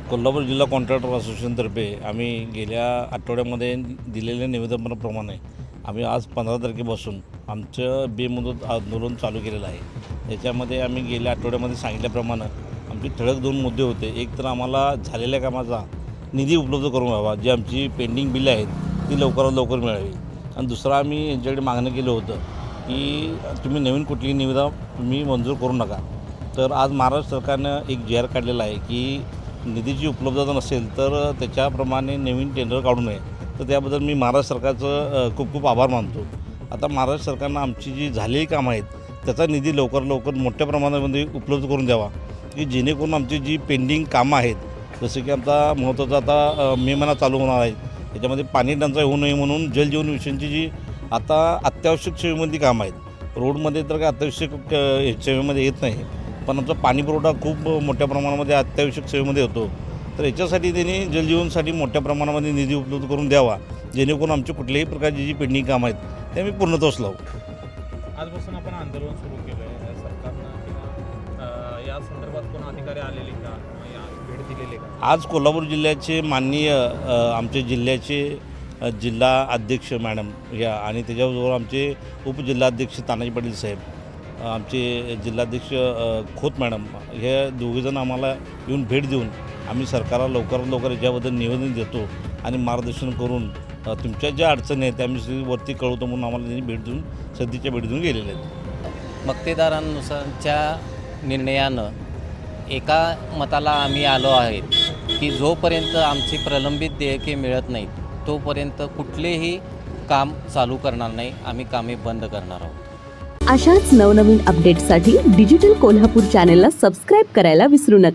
कोल्हापूर जिल्हा कॉन्ट्रॅक्टर असोसिएशनतर्फे आम्ही गेल्या आठवड्यामध्ये दिलेल्या निवेदनाप्रमाणे आम्ही आज 15 तारखेपासून आमचं बेमुदत आंदोलन चालू केलेलं आहे। याच्यामध्ये आम्ही गेल्या आठवड्यामध्ये सांगितल्याप्रमाणे आमचे ठळक 2 मुद्दे होते। एक तर आम्हाला झालेल्या कामाचा निधी उपलब्ध करून व्हावा, जी आमची पेंडिंग बिलं आहेत ती लवकरात लवकर मिळावी, आणि दुसरं आम्ही यांच्याकडे मागणं केलं होतं की तुम्ही नवीन कुठलीही निविदा तुम्ही मंजूर करू नका। तर आज महाराष्ट्र सरकारनं एक जी आर काढलेला आहे की निधीची उपलब्धता नसेल तर त्याच्याप्रमाणे नवीन टेंडर काढू नये। तर त्याबद्दल मी महाराष्ट्र सरकारचं खूप खूप आभार मानतो। आता महाराष्ट्र सरकारनं आमची जी झालेली कामं आहेत त्याचा निधी लवकर मोठ्या प्रमाणामध्ये उपलब्ध करून द्यावा, की जेणेकरून आमची जी पेंडिंग कामं आहेत, जसं की आमचा महत्त्वाचा आता मे महिना चालू होणार आहे, त्याच्यामध्ये पाणी टंचाई होऊ नये म्हणून जलजीवन मिशनची जी आता अत्यावश्यक सेवेमध्ये कामं आहेत, रोडमध्ये तर काय अत्यावश्यक सेवेमध्ये येत नाही, पण आमचा पाणी पुरवठा खूप मोठ्या प्रमाणामध्ये अत्यावश्यक सेवेमध्ये होतो। तर याच्यासाठी त्यांनी जलजीवनसाठी मोठ्या प्रमाणामध्ये निधी उपलब्ध करून द्यावा, जेणेकरून आमची कुठल्याही प्रकारची जी पेंडिंग कामं आहेत ते आम्ही पूर्णत्वास लावू। आजपासून आपण आंदोलन सुरू केलं आहे सरकारनं, किंवा या संदर्भात कोण अधिकारी आलेले का, या भेट दिलेले का? आज कोल्हापूर जिल्ह्याचे माननीय आमचे जिल्ह्याचे जिल्हा अध्यक्ष मॅडम या आणि त्याच्याबरोबर आमचे उपजिल्हाध्यक्ष तानाजी पाटील साहेब, आमचे जिल्हाध्यक्ष खोत मॅडम, हे दोघेजण आम्हाला येऊन भेट देऊन आम्ही सरकारला लवकरात लवकर याच्याबद्दल निवेदन देतो आणि मार्गदर्शन करून तुमच्या ज्या अडचणी आहेत त्या आम्ही वरती कळवतो म्हणून आम्हाला त्यांनी भेट देऊन सध्याच्या भेट देऊन गेलेले आहेत। मक्तेदारांनुसारच्या निर्णयानं एका मताला आम्ही आलो आहेत की जोपर्यंत आमची प्रलंबित देयके मिळत नाहीत तोपर्यंत कुठलेही काम चालू करणार नाही, आम्ही कामे बंद करणार आहोत। अशाच नवनवीन अपडेट्ससाठी डिजिटल कोल्हापूर चॅनेलला सबस्क्राईब करायला विसरू नका।